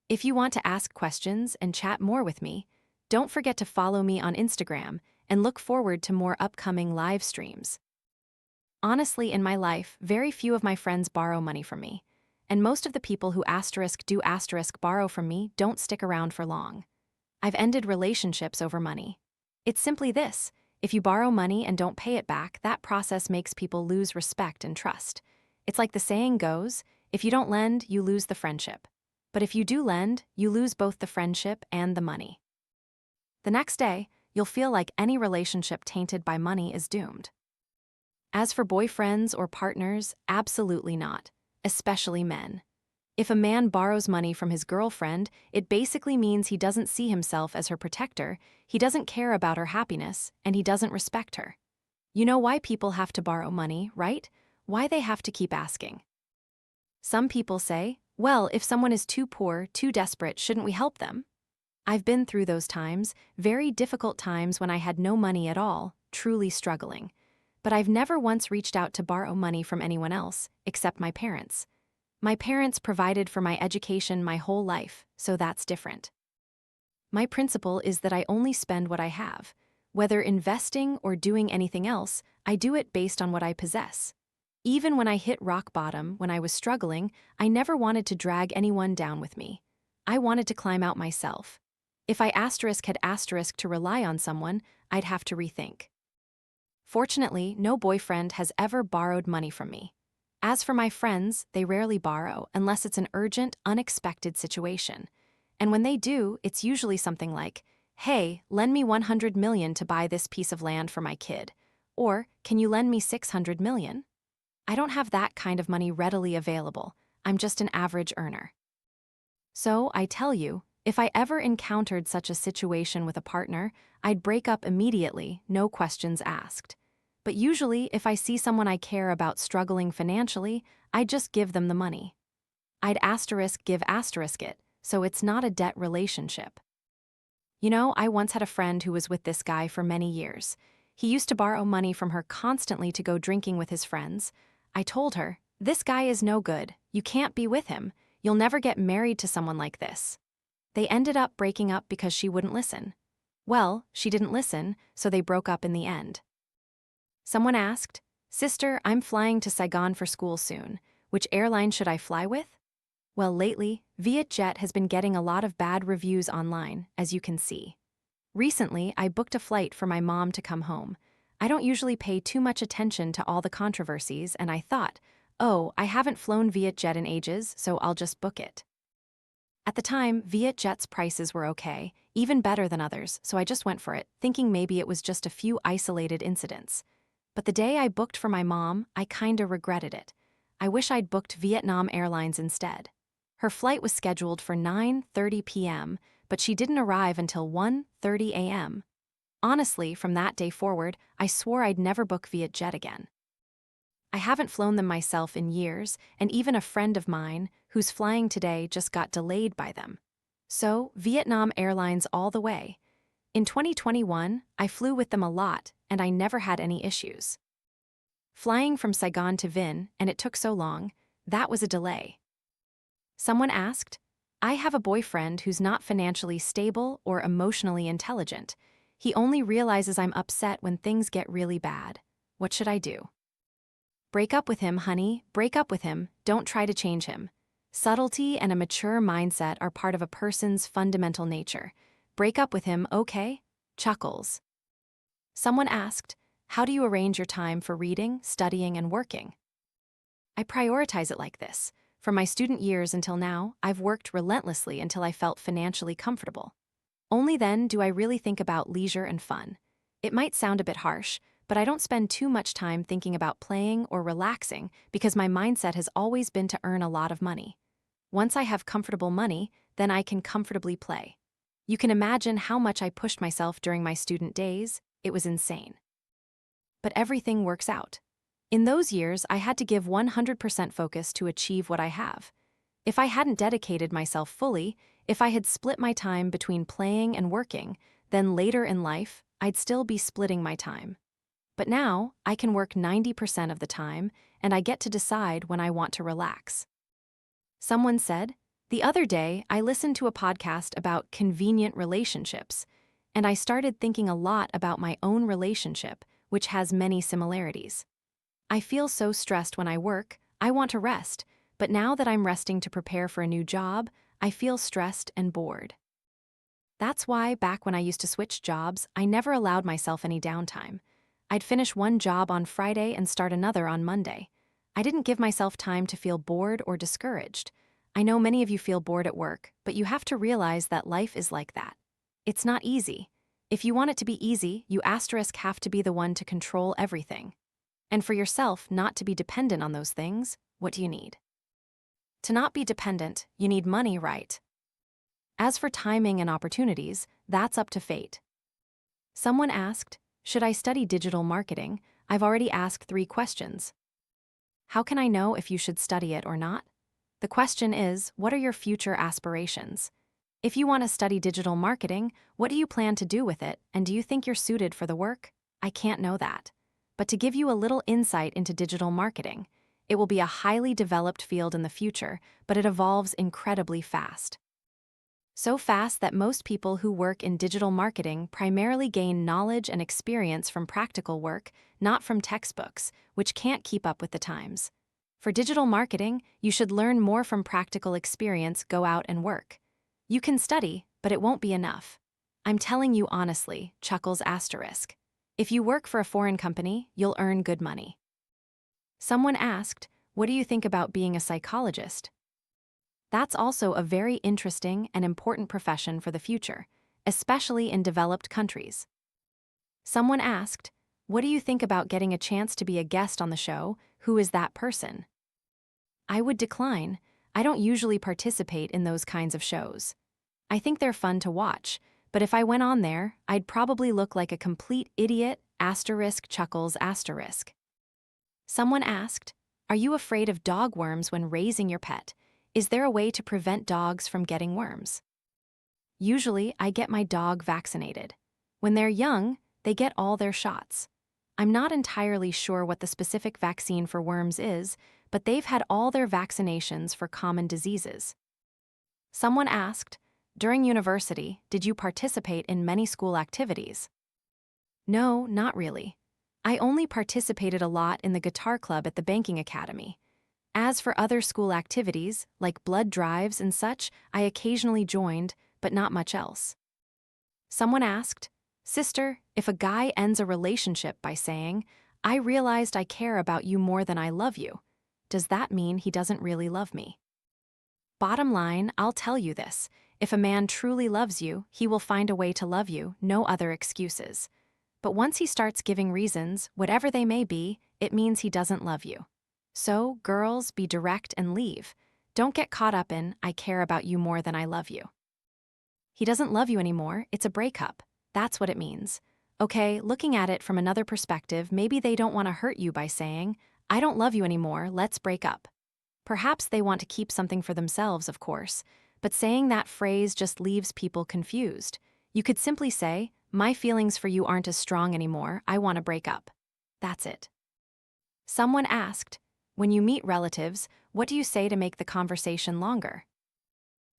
If you want to ask questions and chat more with me, don't forget to follow me on Instagram and look forward to more upcoming live streams. Honestly, in my life, very few of my friends borrow money from me, and most of the people who do borrow from me don't stick around for long. I've ended relationships over money. It's simply this: if you borrow money and don't pay it back, that process makes people lose respect and trust. It's like the saying goes, if you don't lend, you lose the friendship. But if you do lend, you lose both the friendship and the money. The next day, you'll feel like any relationship tainted by money is doomed. As for boyfriends or partners, absolutely not, especially men. If a man borrows money from his girlfriend, it basically means he doesn't see himself as her protector, he doesn't care about her happiness, and he doesn't respect her. You know why people have to borrow money, right? Why they have to keep asking. Some people say, well, if someone is too poor, too desperate, shouldn't we help them? I've been through those times, very difficult times when I had no money at all, truly struggling. But I've never once reached out to borrow money from anyone else, except my parents. My parents provided for my education my whole life, so that's different. My principle is that I only spend what I have. Whether investing or doing anything else, I do it based on what I possess. Even when I hit rock bottom, when I was struggling, I never wanted to drag anyone down with me. I wanted to climb out myself. If I had to rely on someone, I'd have to rethink. Fortunately, no boyfriend has ever borrowed money from me. As for my friends, they rarely borrow unless it's an urgent, unexpected situation. And when they do, it's usually something like, hey, lend me 100 million to buy this piece of land for my kid. Or, can you lend me 600 million? I don't have that kind of money readily available. I'm just an average earner. So, I tell you, if I ever encountered such a situation with a partner, I'd break up immediately, no questions asked. But usually, if I see someone I care about struggling financially, I'd just give them the money. I'd give it, so it's not a debt relationship. You know, I once had a friend who was with this guy for many years. He used to borrow money from her constantly to go drinking with his friends. I told her, this guy is no good, you can't be with him, you'll never get married to someone like this. They ended up breaking up because she wouldn't listen. Well, she didn't listen, so they broke up in the end. Someone asked, sister, I'm flying to Saigon for school soon. Which airline should I fly with? Well, lately, Vietjet has been getting a lot of bad reviews online, as you can see. Recently, I booked a flight for my mom to come home. I don't usually pay too much attention to all the controversies, and I thought, oh, I haven't flown Vietjet in ages, so I'll just book it. At the time, Vietjet's prices were okay, even better than others, so I just went for it, thinking maybe it was just a few isolated incidents. But the day I booked for my mom, I kinda regretted it. I wish I'd booked Vietnam Airlines instead. Her flight was scheduled for 9:30 p.m., but she didn't arrive until 1:30 a.m. Honestly, from that day forward, I swore I'd never book Vietjet again. I haven't flown them myself in years, and even a friend of mine, who's flying today, just got delayed by them. So, Vietnam Airlines all the way. In 2021, I flew with them a lot, and I never had any issues. Flying from Saigon to Vinh, and it took so long, that was a delay. Someone asked, I have a boyfriend who's not financially stable or emotionally intelligent. He only realizes I'm upset when things get really bad. What should I do? Break up with him, honey, break up with him, don't try to change him. Subtlety and a mature mindset are part of a person's fundamental nature. Break up with him, okay? Chuckles. Someone asked, how do you arrange your time for reading, studying, and working? I prioritize it like this. From my student years until now, I've worked relentlessly until I felt financially comfortable. Only then do I really think about leisure and fun. It might sound a bit harsh, but I don't spend too much time thinking about playing or relaxing because my mindset has always been to earn a lot of money. Once I have comfortable money, then I can comfortably play. You can imagine how much I pushed myself during my student days. It was insane. But everything works out. In those years, I had to give 100% focus to achieve what I have. If I hadn't dedicated myself fully, if I had split my time between playing and working, then later in life, I'd still be splitting my time. But now, I can work 90% of the time, and I get to decide when I want to relax. Someone said, The other day, I listened to a podcast about convenient relationships, and I started thinking a lot about my own relationship, which has many similarities. I feel so stressed when I work, I want to rest, but now that I'm resting to prepare for a new job, I feel stressed and bored. That's why, back when I used to switch jobs, I never allowed myself any downtime. I'd finish one job on Friday and start another on Monday. I didn't give myself time to feel bored or discouraged. I know many of you feel bored at work, but you have to realize that life is like that. It's not easy. If you want it to be easy, you have to be the one to control everything. And for yourself not to be dependent on those things, what do you need? To not be dependent, you need money, right? As for timing and opportunities, that's up to fate. Someone asked, should I study digital marketing? I've already asked 3 questions. How can I know if you should study it or not? The question is, what are your future aspirations? If you want to study digital marketing, what do you plan to do with it, and do you think you're suited for the work? I can't know that. But to give you a little insight into digital marketing, it will be a highly developed field in the future, but it evolves incredibly fast. So fast that most people who work in digital marketing primarily gain knowledge and experience from practical work, not from textbooks, which can't keep up with the times. For digital marketing, you should learn more from practical experience, go out and work. You can study, but it won't be enough. I'm telling you honestly, chuckles asterisk. If you work for a foreign company, you'll earn good money. Someone asked, what do you think about being a psychologist? That's also a very interesting and important profession for the future, especially in developed countries. Someone asked, what do you think about getting a chance to be a guest on the show? Who is that person? I would decline. I don't usually participate in those kinds of shows. I think they're fun to watch, but if I went on there, I'd probably look like a complete idiot, asterisk chuckles asterisk. Someone asked, are you afraid of dog worms when raising your pet? Is there a way to prevent dogs from getting worms? Usually, I get my dog vaccinated. When they're young, they get all their shots. I'm not entirely sure what the specific vaccine for worms is, but they've had all their vaccinations for common diseases. Someone asked, during university, did you participate in many school activities? No, not really. I only participated a lot in the guitar club at the banking academy. As for other school activities, like blood drives and such, I occasionally joined, but not much else. Someone asked, sister, if a guy ends a relationship by saying, I realized I care about you more than I love you, does that mean he doesn't really love me? Bottom line, I'll tell you this. If a man truly loves you, he will find a way to love you, no other excuses. But once he starts giving reasons, whatever they may be, it means he doesn't love you. So, girls, be direct and leave. Don't get caught up in, I care about you more than I love you. He doesn't love you anymore, it's a breakup. That's what it means. Okay, looking at it from another perspective, maybe they don't want to hurt you by saying, I don't love you anymore, let's break up. Perhaps they want to keep something for themselves, of course, but saying that phrase just leaves people confused. You could simply say, my feelings for you aren't as strong anymore, I want to break up. That's it. Someone asked, when you meet relatives, what do you say to make the conversation longer?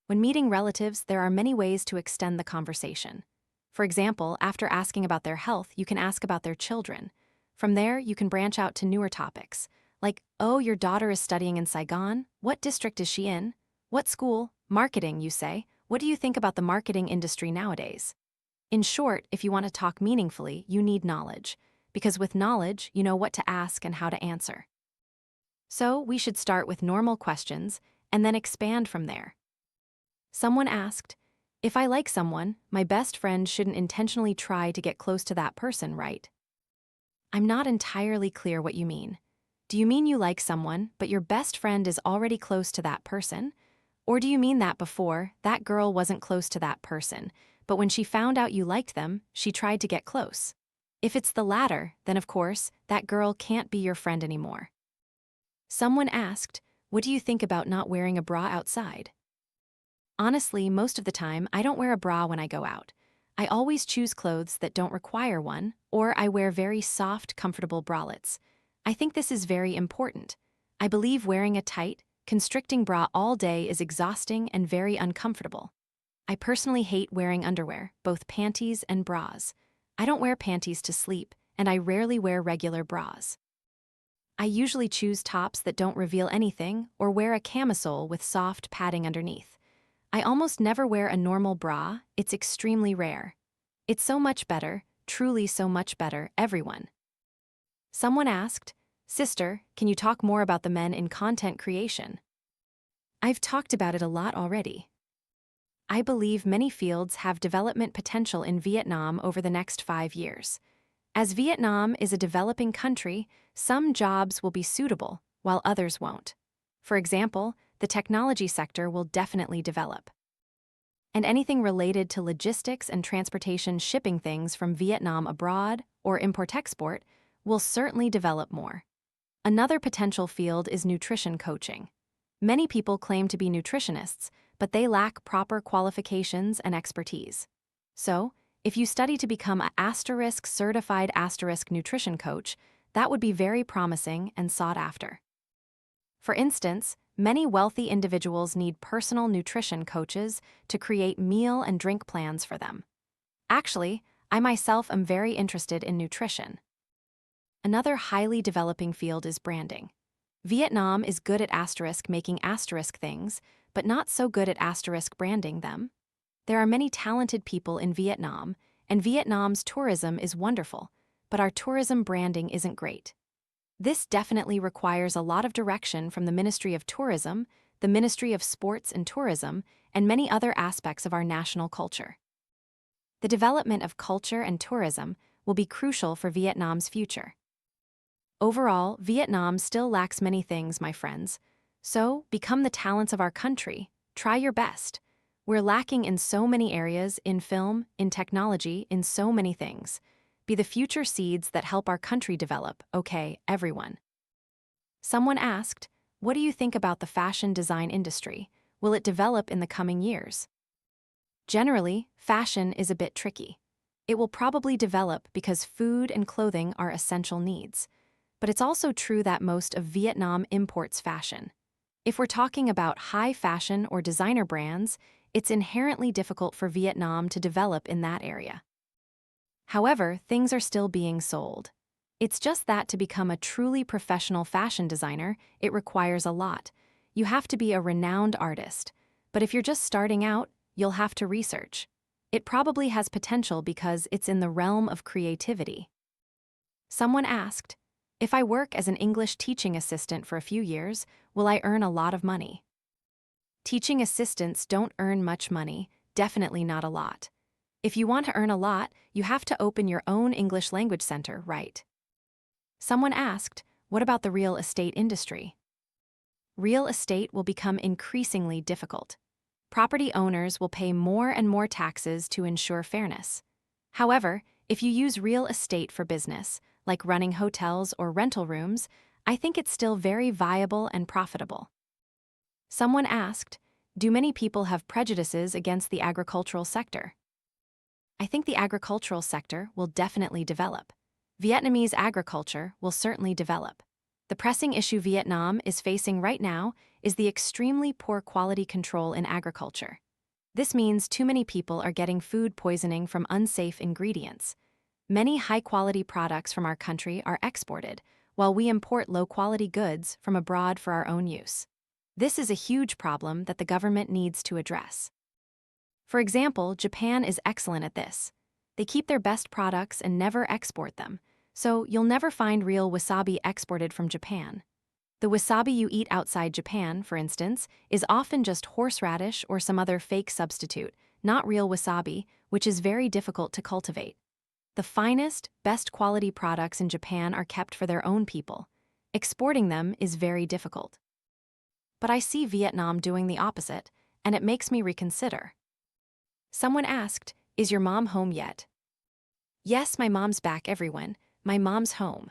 When meeting relatives, there are many ways to extend the conversation. For example, after asking about their health, you can ask about their children. From there, you can branch out to newer topics, like, oh, your daughter is studying in Saigon? What district is she in? What school? Marketing, you say. What do you think about the marketing industry nowadays? In short, if you want to talk meaningfully, you need knowledge, because with knowledge, you know what to ask and how to answer. So, we should start with normal questions and then expand from there. Someone asked, if I like someone, my best friend shouldn't intentionally try to get close to that person, right? I'm not entirely clear what you mean. Do you mean you like someone, but your best friend is already close to that person? Or do you mean that before, that girl wasn't close to that person, but when she found out you liked them, she tried to get close? If it's the latter, then of course, that girl can't be your friend anymore. Someone asked, what do you think about not wearing a bra outside? Honestly, most of the time, I don't wear a bra when I go out. I always choose clothes that don't require one, or I wear very soft, comfortable bralettes. I think this is very important. I believe wearing a tight, constricting bra all day is exhausting and very uncomfortable. I personally hate wearing underwear, both panties and bras. I don't wear panties to sleep, and I rarely wear regular bras. I usually choose tops that don't reveal anything or wear a camisole with soft padding underneath. I almost never wear a normal bra, it's extremely rare. It's so much better, truly so much better, everyone. Someone asked, "Sister, can you talk more about the men in content creation?" I've talked about it a lot already. I believe many fields have development potential in Vietnam over the next 5 years. As Vietnam is a developing country, some jobs will be suitable, while others won't. For example, the technology sector will definitely develop. And anything related to logistics and transportation, shipping things from Vietnam abroad or import-export will certainly develop more. Another potential field is nutrition coaching. Many people claim to be nutritionists, but they lack proper qualifications and expertise. So, if you study to become a certified nutrition coach, that would be very promising and sought after. For instance, many wealthy individuals need personal nutrition coaches to create meal and drink plans for them. Actually, I myself am very interested in nutrition. Another highly developing field is branding. Vietnam is good at making things, but not so good at branding them. There are many talented people in Vietnam, and Vietnam's tourism is wonderful, but our tourism branding isn't great. This definitely requires a lot of direction from the Ministry of Tourism, the Ministry of Sports and Tourism, and many other aspects of our national culture. The development of culture and tourism will be crucial for Vietnam's future. Overall, Vietnam still lacks many things, my friends. So, become the talents of our country. Try your best. We're lacking in so many areas, in film, in technology, in so many things. Be the future seeds that help our country develop, okay, everyone. Someone asked, "What do you think about the fashion design industry? Will it develop in the coming years?" Generally, fashion is a bit tricky. It will probably develop because food and clothing are essential needs. But it's also true that most of Vietnam imports fashion. If we're talking about high fashion or designer brands, it's inherently difficult for Vietnam to develop in that area. However, things are still being sold. It's just that to become a truly professional fashion designer, it requires a lot. You have to be a renowned artist. But if you're just starting out, you'll have to research. It probably has potential because it's in the realm of creativity. Someone asked, "If I work as an English teaching assistant for a few years, will I earn a lot of money?" Teaching assistants don't earn much money, definitely not a lot. If you want to earn a lot, you have to open your own English language center, right? Someone asked, "What about the real estate industry?" Real estate will become increasingly difficult. Property owners will pay more and more taxes to ensure fairness. However, if you use real estate for business, like running hotels or rental rooms, I think it's still very viable and profitable. Someone asked, "Do many people have prejudices against the agricultural sector?" I think the agricultural sector will definitely develop. Vietnamese agriculture will certainly develop. The pressing issue Vietnam is facing right now is the extremely poor quality control in agriculture. This means too many people are getting food poisoning from unsafe ingredients. Many high-quality products from our country are exported, while we import low-quality goods from abroad for our own use. This is a huge problem that the government needs to address. For example, Japan is excellent at this. They keep their best products and never export them, so you'll never find real wasabi exported from Japan. The wasabi you eat outside Japan, for instance, is often just horseradish or some other fake substitute, not real wasabi, which is very difficult to cultivate. The finest, best quality products in Japan are kept for their own people. Exporting them is very difficult. But I see Vietnam doing the opposite, and it makes me reconsider. Someone asked, "Is your mom home yet?" Yes, my mom's back, everyone. My mom's home.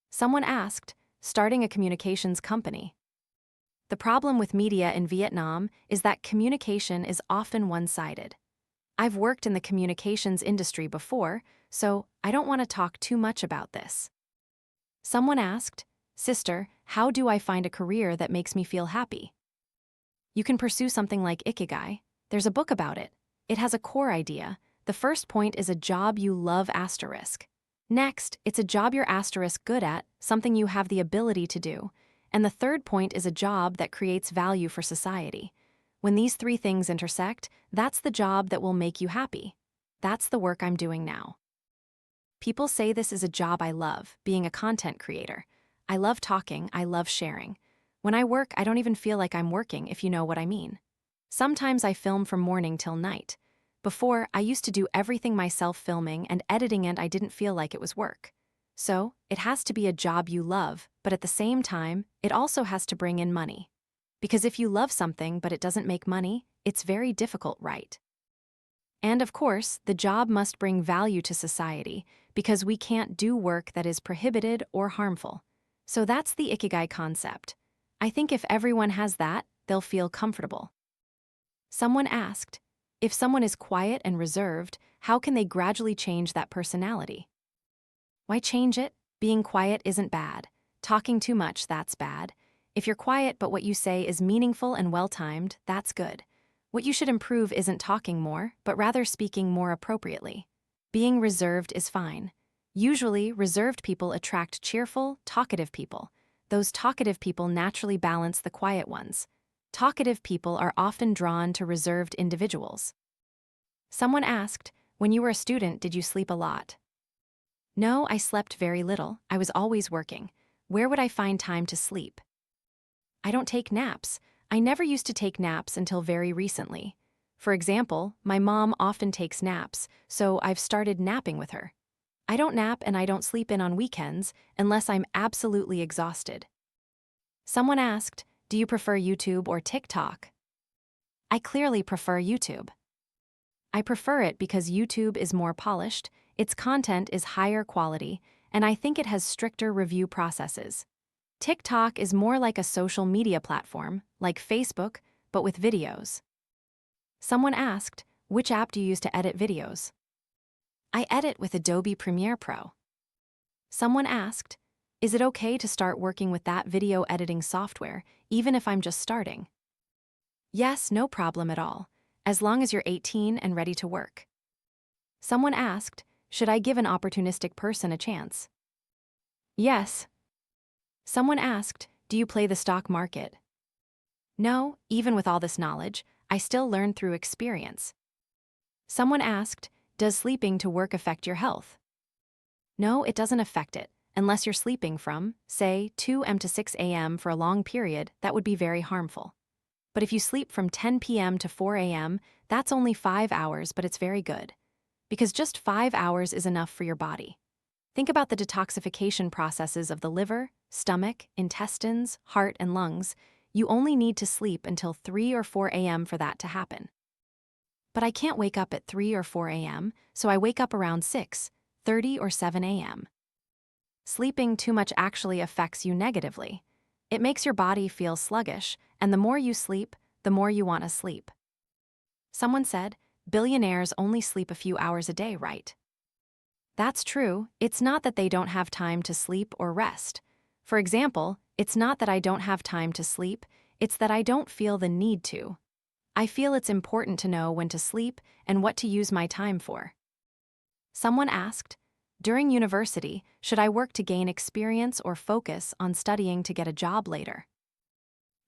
Someone asked, "Starting a communications company?" The problem with media in Vietnam is that communication is often one-sided. I've worked in the communications industry before, so I don't want to talk too much about this. Someone asked, "Sister, how do I find a career that makes me feel happy?" You can pursue something like Ikigai. There's a book about it. It has a core idea. The first point is a job you love asterisk. Next, it's a job you're asterisk good at, something you have the ability to do. And the third point is a job that creates value for society. When these three things intersect, that's the job that will make you happy. That's the work I'm doing now. People say this is a job I love, being a content creator. I love talking, I love sharing. When I work, I don't even feel like I'm working, if you know what I mean. Sometimes I film from morning till night. Before, I used to do everything myself, filming and editing, and I didn't feel like it was work. So, it has to be a job you love, but at the same time, it also has to bring in money. Because if you love something but it doesn't make money, it's very difficult, right? And of course, the job must bring value to society, because we can't do work that is prohibited or harmful. So that's the Ikigai concept. I think if everyone has that, they'll feel comfortable. Someone asked, if someone is quiet and reserved, how can they gradually change that personality? Why change it? Being quiet isn't bad. Talking too much, that's bad. If you're quiet but what you say is meaningful and well-timed, that's good. What you should improve isn't talking more, but rather speaking more appropriately. Being reserved is fine. Usually, reserved people attract cheerful, talkative people. Those talkative people naturally balance the quiet ones. Talkative people are often drawn to reserved individuals. Someone asked, when you were a student, did you sleep a lot? No, I slept very little. I was always working. Where would I find time to sleep? I don't take naps. I never used to take naps until very recently. For example, my mom often takes naps, so I've started napping with her. I don't nap and I don't sleep in on weekends unless I'm absolutely exhausted. Someone asked, do you prefer YouTube or TikTok? I clearly prefer YouTube. I prefer it because YouTube is more polished, its content is higher quality, and I think it has stricter review processes. TikTok is more like a social media platform, like Facebook, but with videos. Someone asked, which app do you use to edit videos? I edit with Adobe Premiere Pro. Someone asked, is it okay to start working with that video editing software, even if I'm just starting? Yes, no problem at all, as long as you're 18 and ready to work. Someone asked, should I give an opportunistic person a chance? Yes. Someone asked, do you play the stock market? No, even with all this knowledge, I still learn through experience. Someone asked, does sleeping to work affect your health? No, it doesn't affect it, unless you're sleeping from, say, 2 a.m. to 6 a.m. for a long period. That would be very harmful. But if you sleep from 10 p.m. to 4 a.m., that's only 5 hours, but it's very good. Because just 5 hours is enough for your body. Think about the detoxification processes of the liver, stomach, intestines, heart, and lungs. You only need to sleep until 3 or 4 a.m. for that to happen. But I can't wake up at 3 or 4 a.m., so I wake up around 6:30 or 7 a.m. Sleeping too much actually affects you negatively. It makes your body feel sluggish, and the more you sleep, the more you want to sleep. Someone said, billionaires only sleep a few hours a day, right? That's true. It's not that they don't have time to sleep or rest. For example, it's not that I don't have time to sleep, it's that I don't feel the need to. I feel it's important to know when to sleep and what to use my time for. Someone asked, during university, should I work to gain experience or focus on studying to get a job later?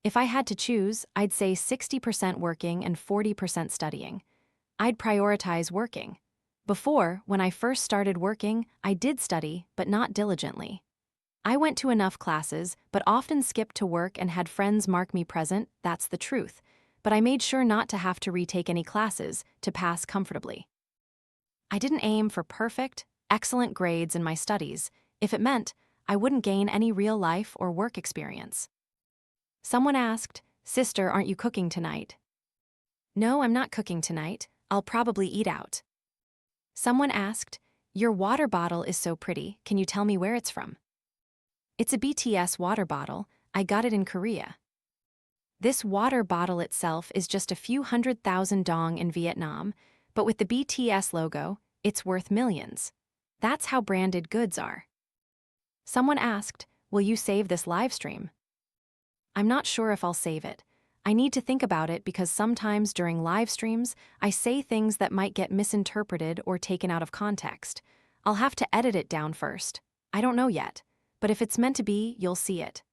If I had to choose, I'd say 60% working and 40% studying. I'd prioritize working. Before, when I first started working, I did study, but not diligently. I went to enough classes, but often skipped to work and had friends mark me present, that's the truth. But I made sure not to have to retake any classes to pass comfortably. I didn't aim for perfect, excellent grades in my studies, if it meant I wouldn't gain any real life or work experience. Someone asked, sister, aren't you cooking tonight? No, I'm not cooking tonight. I'll probably eat out. Someone asked, your water bottle is so pretty, can you tell me where it's from? It's a BTS water bottle, I got it in Korea. This water bottle itself is just a few 100,000 dong in Vietnam, but with the BTS logo, it's worth millions. That's how branded goods are. Someone asked, Will you save this live stream? I'm not sure if I'll save it. I need to think about it because sometimes during live streams, I say things that might get misinterpreted or taken out of context. I'll have to edit it down first. I don't know yet. But if it's meant to be, you'll see it.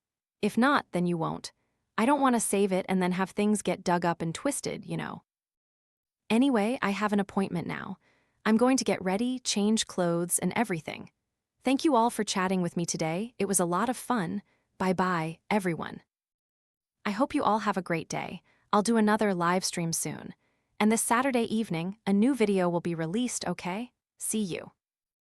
If not, then you won't. I don't want to save it and then have things get dug up and twisted, you know. Anyway, I have an appointment now. I'm going to get ready, change clothes, and everything. Thank you all for chatting with me today. It was a lot of fun. Bye-bye, everyone. I hope you all have a great day. I'll do another live stream soon. And this Saturday evening, a new video will be released, okay? See you.